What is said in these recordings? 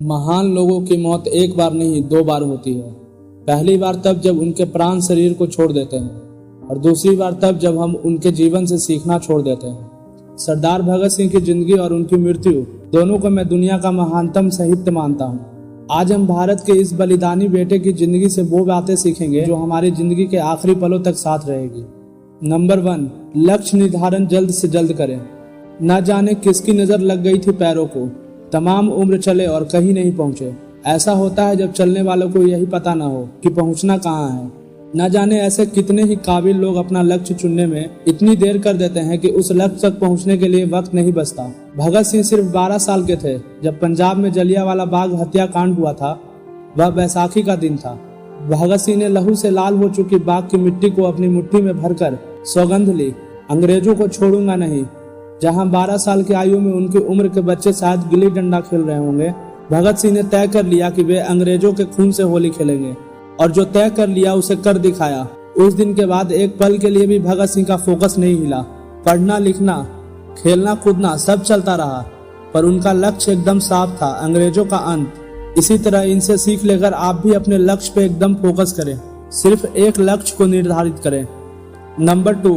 महान लोगों की मौत एक बार नहीं 2 बार होती है। पहली बार तब जब उनके प्राण शरीर को छोड़ देते हैं और दूसरी बार तब जब हम उनके जीवन से सीखना छोड़ देते हैं। सरदार भगत सिंह की जिंदगी और उनकी मृत्यु दोनों को मैं दुनिया का महानतम साहित्य मानता हूँ। आज हम भारत के इस बलिदानी बेटे की जिंदगी से वो बातें सीखेंगे जो हमारी जिंदगी के आखिरी पलों तक साथ रहेगी। नंबर 1, लक्ष्य निर्धारण जल्द से जल्द करें। न जाने किसकी नजर लग गई थी पैरों को, तमाम उम्र चले और कहीं नहीं पहुंचे। ऐसा होता है जब चलने वालों को यही पता ना हो कि पहुंचना कहाँ है। न जाने ऐसे कितने ही काबिल लोग अपना लक्ष्य चुनने में इतनी देर कर देते हैं कि उस लक्ष्य तक पहुंचने के लिए वक्त नहीं बचता। भगत सिंह सिर्फ 12 साल के थे जब पंजाब में जलियांवाला बाग हत्याकांड हुआ था। वह बैसाखी का दिन था। भगत सिंह ने लहू से लाल हो चुकी बाग की मिट्टी को अपनी मुट्ठी में भरकर सौगंध ली, अंग्रेजों को छोड़ूंगा नहीं। जहां 12 साल की आयु में उनकी उम्र के बच्चे शायद गिल्ली डंडा खेल रहे होंगे, भगत सिंह ने तय कर लिया कि वे अंग्रेजों के खून से होली खेलेंगे और जो तय कर लिया उसे कर दिखाया। उस दिन के बाद एक पल के लिए भी भगत सिंह का फोकस नहीं हिला। पढ़ना लिखना, खेलना कूदना सब चलता रहा, पर उनका लक्ष्य एकदम साफ था, अंग्रेजों का अंत। इसी तरह इनसे सीख लेकर आप भी अपने लक्ष्य पे एकदम फोकस करें। सिर्फ एक लक्ष्य को निर्धारित करें। नंबर 2,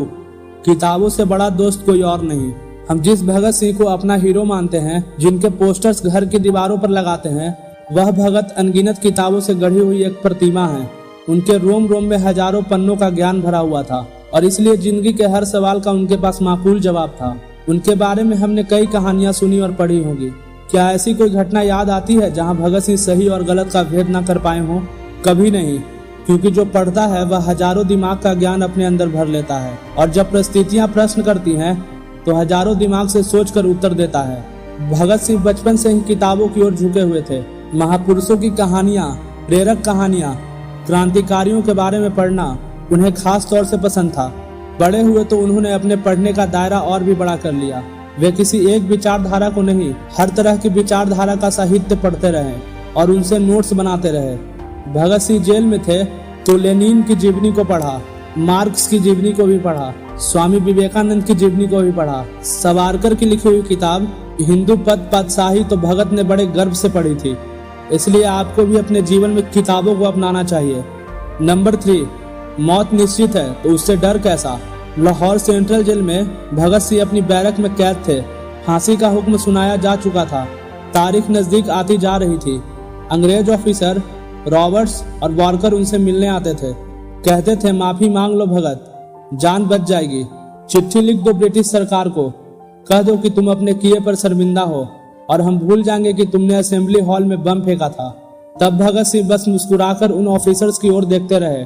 किताबों से बड़ा दोस्त कोई और नहीं। हम जिस भगत सिंह को अपना हीरो मानते हैं, जिनके पोस्टर्स घर की दीवारों पर लगाते हैं, वह भगत अनगिनत किताबों से गढ़ी हुई एक प्रतिमा है। उनके रोम रोम में हजारों पन्नों का ज्ञान भरा हुआ था और इसलिए जिंदगी के हर सवाल का उनके पास माकूल जवाब था। उनके बारे में हमने कई कहानियां सुनी और पढ़ी होंगी। क्या ऐसी कोई घटना याद आती है जहां भगत सिंह सही और गलत का भेद न कर पाए हों? कभी नहीं, क्योंकि जो पढ़ता है वह हजारों दिमाग का ज्ञान अपने अंदर भर लेता है और जब परिस्थितियां प्रश्न करती हैं तो हजारों दिमाग से सोचकर उत्तर देता है। भगत सिंह बचपन से ही किताबों की ओर झुके हुए थे। महापुरुषों की कहानियां, प्रेरक कहानियां, क्रांतिकारियों के बारे में पढ़ना उन्हें खास तौर से पसंद था। बड़े हुए तो उन्होंने अपने पढ़ने का दायरा और भी बड़ा कर लिया। वे किसी एक विचारधारा को नहीं, हर तरह की विचारधारा का साहित्य पढ़ते रहे और उनसे नोट्स बनाते रहे। भगत सिंह जेल में थे तो लेनिन की जीवनी को पढ़ा, मार्क्स की जीवनी को भी पढ़ा, स्वामी विवेकानंद की जीवनी को भी पढ़ा। सावरकर की लिखी हुई किताब हिंदू पद पातशाही तो भगत ने बड़े गर्व से पढ़ी थी। इसलिए आपको भी अपने जीवन में किताबों को अपनाना चाहिए। नंबर 3, मौत निश्चित है तो उससे डर कैसा। लाहौर सेंट्रल जेल में भगत सिंह अपनी बैरक में कैद थे। फांसी का हुक्म सुनाया जा चुका था। तारीख नजदीक आती जा रही थी। अंग्रेज ऑफिसर रॉबर्ट्स और वॉकर उनसे मिलने आते थे। कहते थे, माफी मांग लो भगत, जान बच जाएगी। चिट्ठी लिख दो ब्रिटिश सरकार को, कह दो कि तुम अपने किए पर शर्मिंदा हो और हम भूल जाएंगे कि तुमने असेंबली हॉल में बम फेंका था। तब भगत सिंह बस मुस्कुराकर उन ऑफिसर्स की ओर देखते रहे।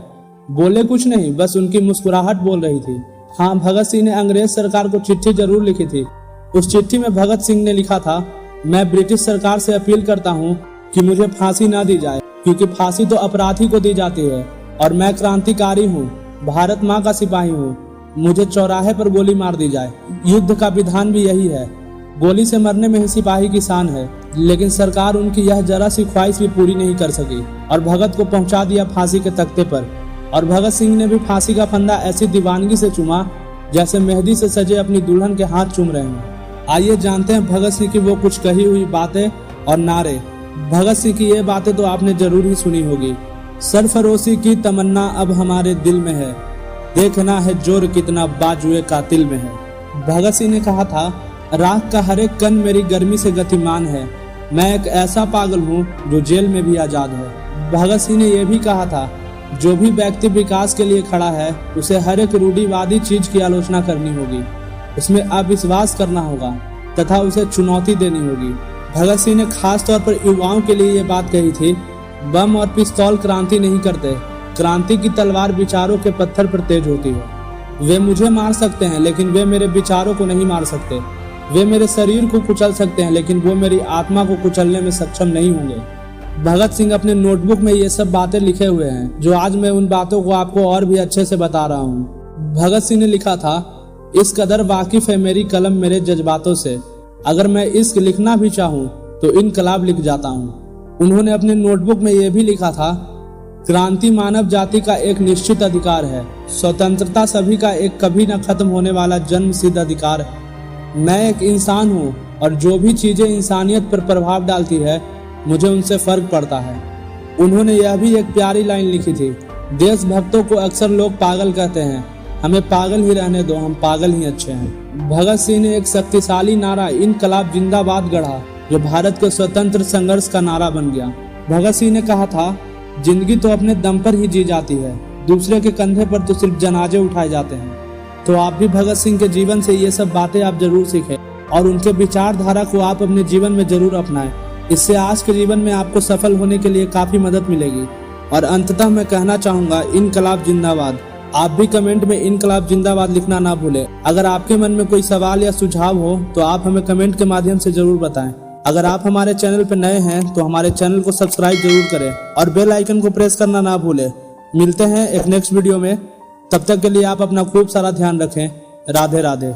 बोले कुछ नहीं, बस उनकी मुस्कुराहट बोल रही थी। हाँ, भगत सिंह ने अंग्रेज सरकार को चिट्ठी जरूर लिखी थी। उस चिट्ठी में भगत सिंह ने लिखा था, मैं ब्रिटिश सरकार से अपील करता हूँ कि मुझे फांसी न दी जाए, क्योंकि फांसी तो अपराधी को दी जाती है और मैं क्रांतिकारी हूँ, भारत माँ का सिपाही हूँ। मुझे चौराहे पर गोली मार दी जाए। युद्ध का विधान भी यही है, गोली से मरने में ही सिपाही की शान है। लेकिन सरकार उनकी यह जरा सी ख्वाहिश भी पूरी नहीं कर सकी और भगत को पहुंचा दिया फांसी के तख्ते पर। और भगत सिंह ने भी फांसी का फंदा ऐसी दीवानगी से चूमा जैसे मेहंदी से सजे अपनी दुल्हन के हाथ चूम रहे हैं। आइए जानते हैं भगत सिंह की वो कुछ कही हुई बातें और नारे। भगत सिंह की ये बातें तो आपने जरूर ही सुनी होगी। सरफरोशी की तमन्ना अब हमारे दिल में है, देखना है जोर कितना बाजुए कातिल में है। भगत सिंह ने कहा था, राख का हर एक कण मेरी गर्मी से गतिमान है, मैं एक ऐसा पागल हूँ जो जेल में भी आजाद है। भगत सिंह ने यह भी कहा था, जो भी व्यक्ति विकास के लिए खड़ा है उसे हर एक रूढ़िवादी चीज की आलोचना करनी होगी, उसमें अविश्वास करना होगा तथा उसे चुनौती देनी होगी। भगत सिंह ने खास तौर पर युवाओं के लिए ये बात कही थी, बम और पिस्तौल क्रांति नहीं करते, क्रांति की तलवार विचारों के पत्थर पर तेज होती है। वे मुझे मार सकते हैं लेकिन वे मेरे विचारों को नहीं मार सकते। वे मेरे शरीर को कुचल सकते हैं लेकिन वो मेरी आत्मा को कुचलने में सक्षम नहीं होंगे। भगत सिंह अपने नोटबुक में ये सब बातें लिखे हुए हैं, जो आज मैं उन बातों को आपको और भी अच्छे से बता रहा हूँ। भगत सिंह ने लिखा था, इस कदर वाकिफ है मेरी कलम मेरे जज्बातों से, अगर मैं इश्क लिखना भी चाहूँ तो इनकलाब लिख जाता हूँ। उन्होंने अपने नोटबुक में यह भी लिखा था, क्रांति मानव जाति का एक निश्चित अधिकार है, स्वतंत्रता सभी का एक कभी न खत्म होने वाला जन्म सिद्ध अधिकार है। मैं एक इंसान हूँ और जो भी चीजें इंसानियत पर प्रभाव डालती है मुझे उनसे फर्क पड़ता है। उन्होंने यह भी एक प्यारी लाइन लिखी थी, देशभक्तों को अक्सर लोग पागल कहते हैं, हमें पागल ही रहने दो, हम पागल ही अच्छे हैं। भगत सिंह ने एक शक्तिशाली नारा इनकलाब जिंदाबाद गढ़ा जो भारत के स्वतंत्र संघर्ष का नारा बन गया। भगत सिंह ने कहा था, जिंदगी तो अपने दम पर ही जी जाती है, दूसरे के कंधे पर तो सिर्फ जनाजे उठाए जाते हैं। तो आप भी भगत सिंह के जीवन से ये सब बातें आप जरूर सीखें और उनके विचारधारा को आप अपने जीवन में जरूर अपनाएं। इससे आज के जीवन में आपको सफल होने के लिए काफी मदद मिलेगी। और अंततः मैं कहना चाहूंगा, इनकलाब जिंदाबाद। आप भी कमेंट में इनकलाब जिंदाबाद लिखना ना भूलें। अगर आपके मन में कोई सवाल या सुझाव हो तो आप हमें कमेंट के माध्यम से जरूर बताएं। अगर आप हमारे चैनल पर नए हैं तो हमारे चैनल को सब्सक्राइब जरूर करें और बेल आइकन को प्रेस करना ना भूलें। मिलते हैं एक नेक्स्ट वीडियो में, तब तक के लिए आप अपना खूब सारा ध्यान रखें। राधे राधे।